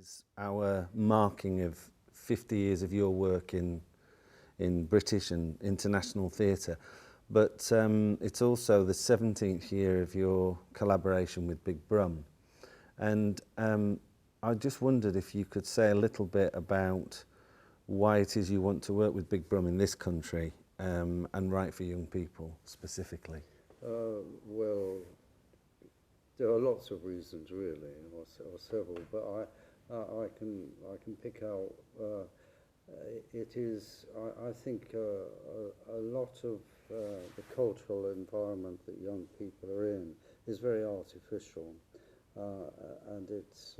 is our marking of 50 years of your work in British and international theatre, but it's also the 17th year of your collaboration with Big Brum. And I just wondered if you could say a little bit about why it is you want to work with Big Brum in this country and write for young people specifically. Well, there are lots of reasons really, or several, but I can pick out. It is, I think, a lot of the cultural environment that young people are in is very artificial, and it's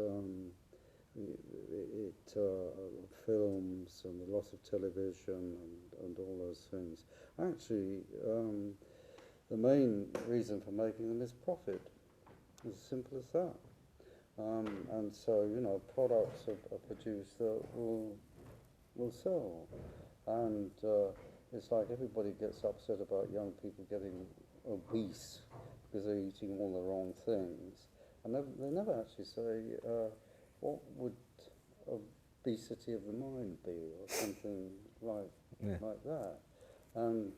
films and a lot of television and all those things. Actually, the main reason for making them is profit. As simple as that. And so, you know, products are produced that will sell. And it's like everybody gets upset about young people getting obese because they're eating all the wrong things. And they never actually say, what would obesity of the mind be, or something like that. And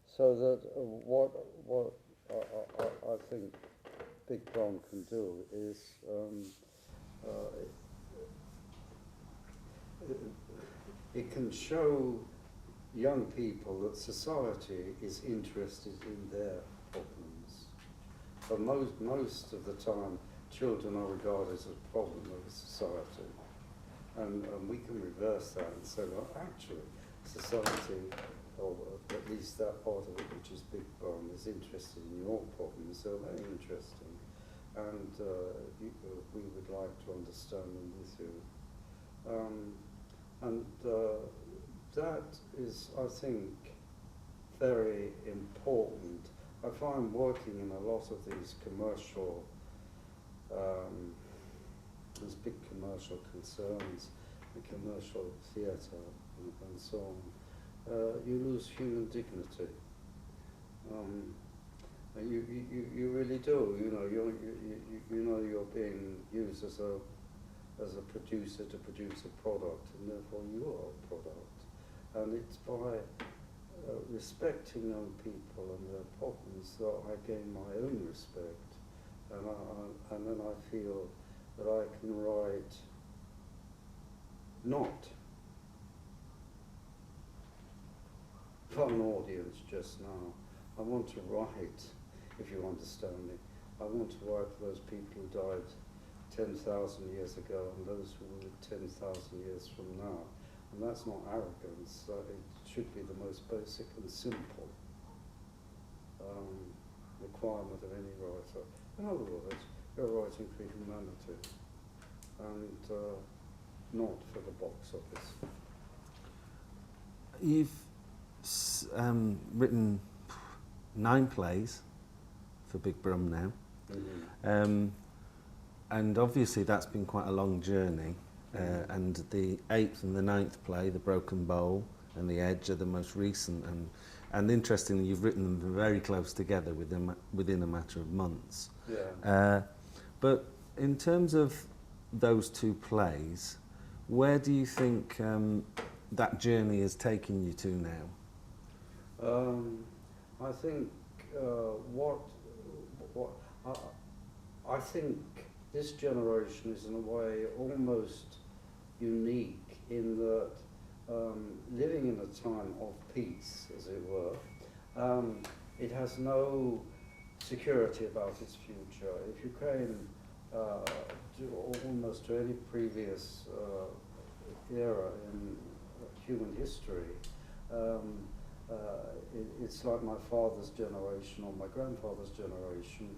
so that what I think Big Brum can do is it can show young people that society is interested in their problems. But most of the time, children are regarded as a problem of society. And we can reverse that and say, well, actually, society, or at least that part of it which is Big Brum, is interested in your problems, so very interesting. And we would like to understand them with you. And that is, I think, very important. I find working in a lot of these commercial, these big commercial concerns, the commercial theatre and so on, you lose human dignity. You really do. You know you're being used as a producer to produce a product, and therefore you are a product. And it's by respecting young people and their problems that I gain my own respect, and then I feel that I can write not for an audience just now. I want to write, if you understand me, I want to write for those people who died 10,000 years ago and those who will live 10,000 years from now. And that's not arrogance, it should be the most basic and simple requirement of any writer. In other words, you're writing for humanity and not for the box office. You've written 9 plays for Big Brum now, and obviously that's been quite a long journey. And the 8th and the 9th play, The Broken Bowl and The Edge, are the most recent, and interestingly you've written them very close together within a matter of months. But in terms of those 2 plays, where do you think that journey has taken you to now? I think I think this generation is in a way almost unique in that living in a time of peace, as it were, it has no security about its future. If you came almost to any previous era in human history, it's like my father's generation or my grandfather's generation.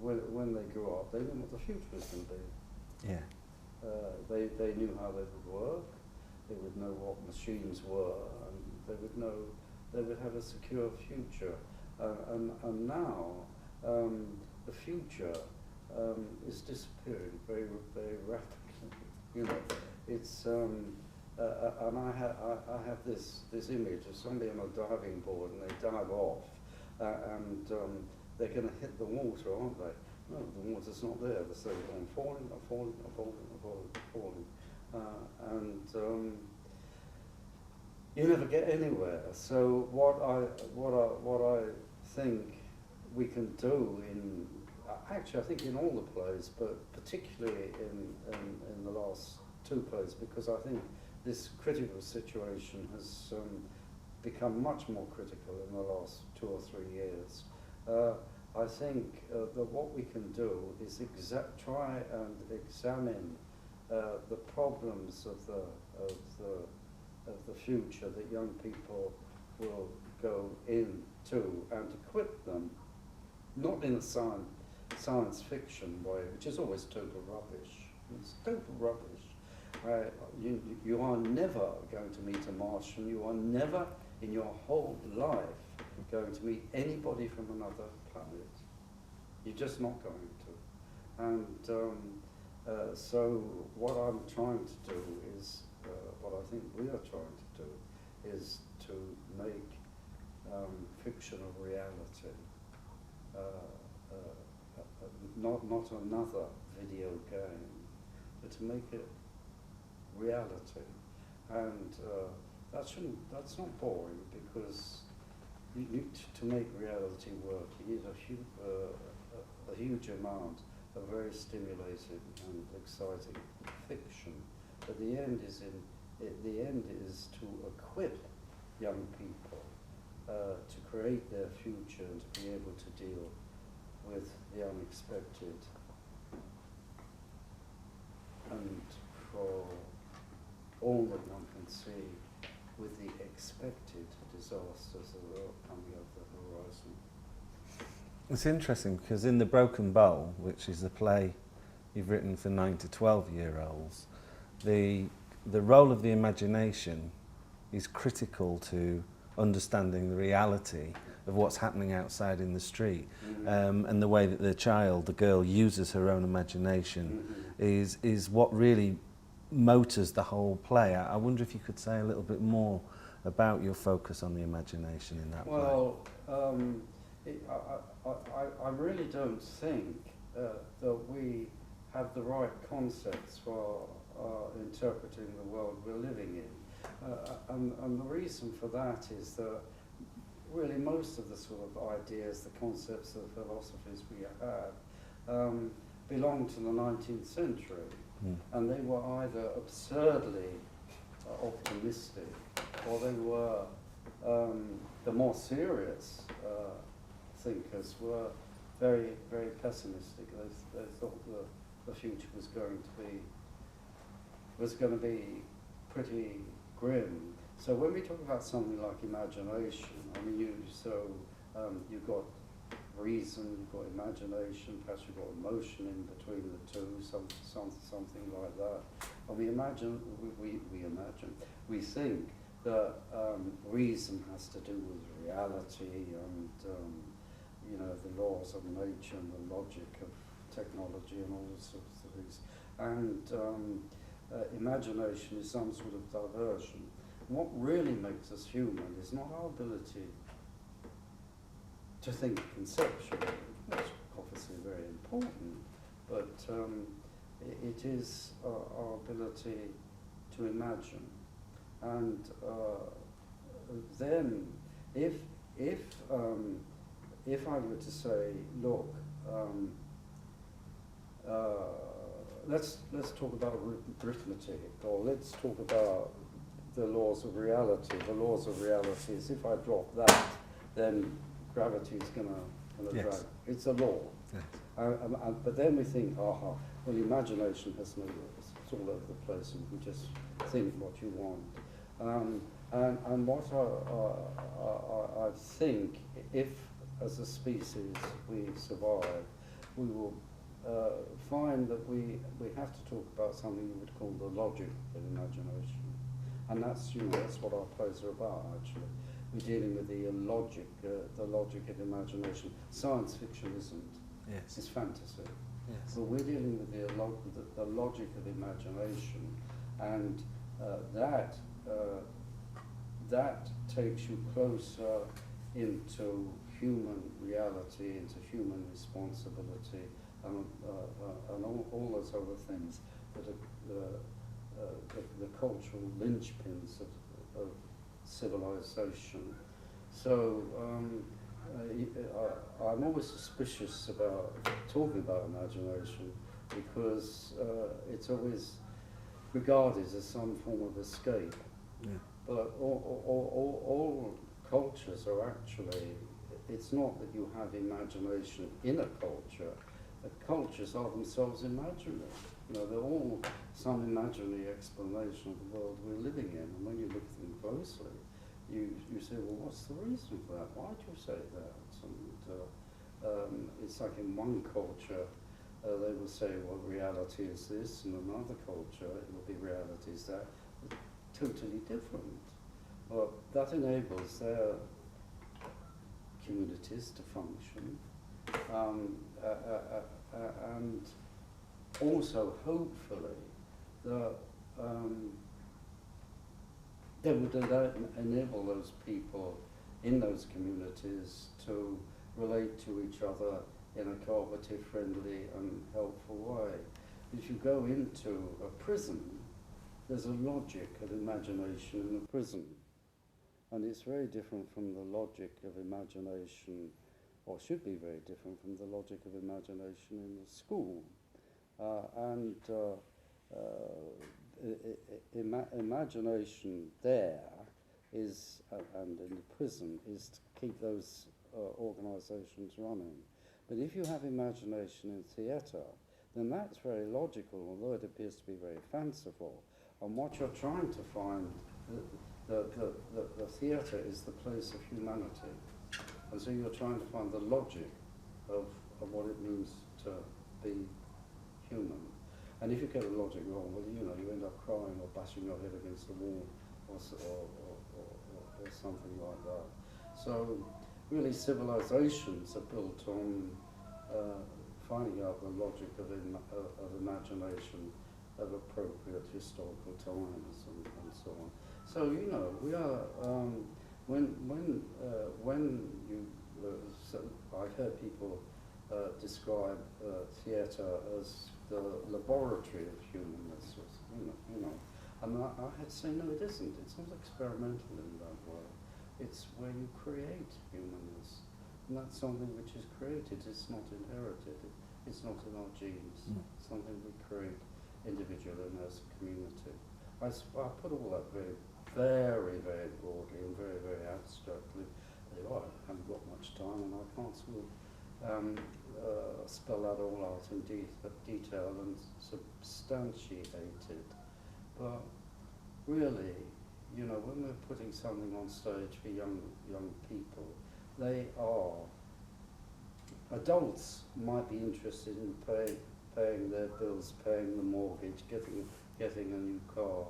When they grew up, they knew what the future was going to be. They knew how they would work. They would know what machines were, and they would have a secure future. And now the future is disappearing very rapidly. You know, it's and I have this image of somebody on a diving board and they dive off, and they're going to hit the water, aren't they? No, the water's not there. They say, I'm falling, I'm falling, I'm falling, I'm falling, I'm falling. And you never get anywhere. So what I think we can do in, actually I think in all the plays, but particularly in the last two plays, because I think this critical situation has become much more critical in the last 2 or 3 years. I think that what we can do is try and examine the problems of the future that young people will go into, and equip them, not in a science fiction way, which is always total rubbish. It's total rubbish. You are never going to meet a Martian. You are never in your whole life going to meet anybody from another planet. You're just not going to. And so what I'm trying to do is, what I think we are trying to do is to make fiction a reality. Not another video game, but to make it reality. And that's not boring, because you need to make reality work. You need a huge amount of very stimulating and exciting fiction. But the end is to equip young people to create their future and to be able to deal with the unexpected, and for all that one can see, with the expected disasters that are coming over the horizon. It's interesting because in The Broken Bowl, which is the play you've written for 9 to 12-year-olds, the role of the imagination is critical to understanding the reality of what's happening outside in the street. And the way that the girl uses her own imagination is what really motors the whole play. I wonder if you could say a little bit more about your focus on the imagination in that play. Well, I really don't think that we have the right concepts for interpreting the world we're living in. And the reason for that is that really most of the sort of ideas, the concepts, the philosophies we have belong to the 19th century. And they were either absurdly optimistic, or they were, the more serious thinkers were very, very pessimistic. They thought the future was going to be pretty grim. So when we talk about something like imagination, I mean, you've got reason, you've got imagination, perhaps you've got emotion in between the two, something like that. And we think that reason has to do with reality and the laws of nature and the logic of technology and all those sorts of things. And imagination is some sort of diversion. What really makes us human is not our ability to think conceptually, which is obviously very important, but it is our ability to imagine. And then, if I were to say, look, let's talk about arithmetic, or let's talk about the laws of reality. The laws of reality is, if I drop that, then gravity is going to drag. It's a law. Yes. But then we think, well, imagination has no laws. It's all over the place, and you can just think what you want. And what I think, if as a species we survive, we will find that we have to talk about something you would call the logic of imagination. And that's what our plays are about, actually. We're dealing with the logic of imagination. Science fiction isn't. Yes. It's fantasy. Yes. But we're dealing with the logic of imagination, and that takes you closer into human reality, into human responsibility, and all those other things that are the cultural linchpins of civilization. So I'm always suspicious about talking about imagination because it's always regarded as some form of escape. Yeah. But all cultures are actually, it's not that you have imagination in a culture, cultures are themselves imaginary. You know, they're all some imaginary explanation of the world we're living in. And when you look at them closely, you say, well, what's the reason for that? Why do you say that? And it's like in one culture, they will say, well, reality is this, and another culture, it will be reality is that. Totally different. Well, that enables their communities to function, and also, hopefully, that they would enable those people in those communities to relate to each other in a cooperative, friendly and helpful way. If you go into a prison, there's a logic of imagination in a prison. And it's very different from the logic of imagination, or should be very different from the logic of imagination in a school. Imagination there is, and in the prison, is to keep those organisations running. But if you have imagination in theatre, then that's very logical, although it appears to be very fanciful. And what you're trying to find, the theatre is the place of humanity. And so you're trying to find the logic of what it means to be human. And if you get the logic wrong, well, you know, you end up crying or bashing your head against the wall or something like that. So really civilizations are built on finding out the logic of imagination at appropriate historical times and so on. So, you know, we are, when you, I've heard people describe theatre as the laboratory of humanness, you know, and I had to say, no, it isn't. It's not experimental in that way. It's where you create humanness. And that's something which is created, it's not inherited, it's not in our genes, it's something we create individually and as a community. I put all that very, very, very broadly and very, very abstractly. I haven't got much time and I can't sort of spell that all out in detail and substantiate it. But really, you know, when we're putting something on stage for young people, they are, adults might be interested in paying their bills, paying the mortgage, getting a new car.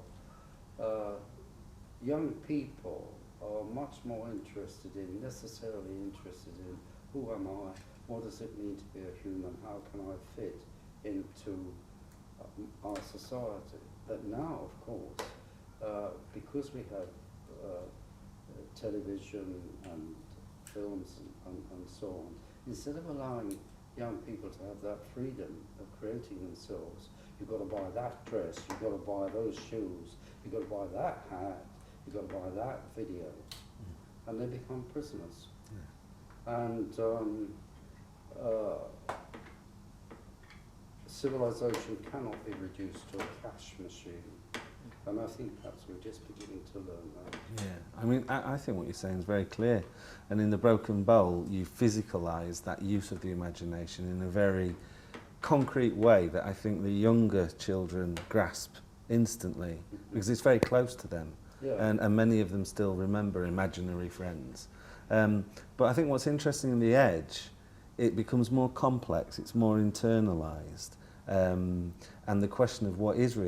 Young people are much more necessarily interested in who am I, what does it mean to be a human, how can I fit into our society. But now, of course, because we have television and films and so on, instead of allowing young people to have that freedom of creating themselves, you've got to buy that dress, you've got to buy those shoes, you've got to buy that hat, you've got to buy that video, and they become prisoners. Yeah. And civilization cannot be reduced to a cash machine. And I think perhaps we're just beginning to learn that. Yeah, I mean, I think what you're saying is very clear. And in The Broken Bowl, you physicalise that use of the imagination in a very concrete way that I think the younger children grasp instantly, because it's very close to them. Yeah. And many of them still remember imaginary friends. But I think what's interesting in The Edge, it becomes more complex, it's more internalised. And the question of what is reality